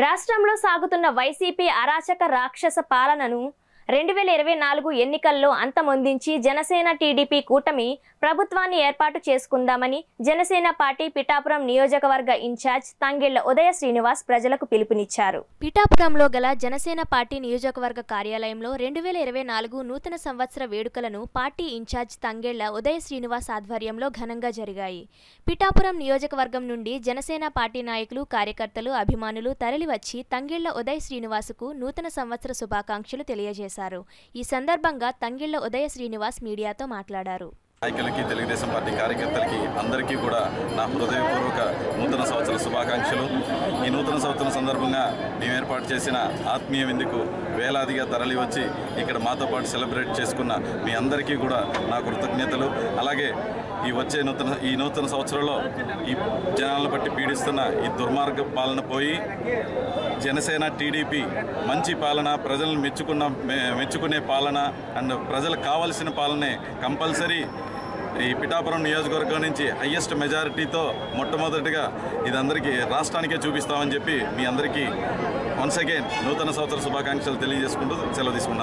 రాష్ట్రంలో సాగుతున్న వైసీపీ అరాచక రాక్షస పాలనను 2024 ఎన్నికల్లో అంతమొందించి జనసేన టీడీపీ కూటమి ప్రభుత్వాన్ని ఏర్పాటు చేసుకుందామని జనసేన పార్టీ పిఠాపురం నియోజకవర్గ ఇన్ఛార్జ్ తంగెళ్ల ఉదయ శ్రీనివాస్ ప్రజలకు పిలుపునిచ్చారు. పిఠాపురంలో గల జనసేన పార్టీ నియోజకవర్గ కార్యాలయంలో 2024 నూతన సంవత్సర వేడుకలను పార్టీ ఇన్ఛార్జ్ తంగెళ్ల ఉదయ శ్రీనివాస్ ఆధ్వర్యంలో ఘనంగా జరిగాయి. పిఠాపురం నియోజకవర్గం నుండి జనసేన పార్టీ నాయకులు, కార్యకర్తలు, అభిమానులు తరలివచ్చి తంగెళ్ల ఉదయ శ్రీనివాసుకు నూతన సంవత్సర శుభాకాంక్షలు తెలియజేశారు. ఈ సందర్భంగా తంగెళ్ల ఉదయ శ్రీనివాస్ మీడియాతో మాట్లాడారు. నాయకులకి, తెలుగుదేశం పార్టీ కార్యకర్తలకి అందరికీ కూడా నా హృదయపూర్వక నూతన సంవత్సర శుభాకాంక్షలు. ఈ నూతన సంవత్సరం సందర్భంగా మేము ఏర్పాటు చేసిన ఆత్మీయ విందుకు వేలాదిగా తరలి వచ్చి ఇక్కడ మాతో పాటు సెలబ్రేట్ చేసుకున్న మీ అందరికీ కూడా నా కృతజ్ఞతలు. అలాగే ఈ నూతన సంవత్సరంలో ఈ జనాలను బట్టి పీడిస్తున్న ఈ దుర్మార్గ పాలన పోయి జనసేన టీడీపీ మంచి పాలన, ప్రజలను మెచ్చుకునే పాలన అండ్ ప్రజలకు కావాల్సిన పాలనే కంపల్సరీ ఈ పిఠాపురం నియోజకవర్గం నుంచి హయ్యెస్ట్ మెజారిటీతో మొట్టమొదటిగా ఇది అందరికీ రాష్ట్రానికే చూపిస్తామని చెప్పి మీ అందరికీ వన్స్ అగైన్ నూతన సంవత్సర శుభాకాంక్షలు తెలియజేసుకుంటూ సెలవు తీసుకున్నాను.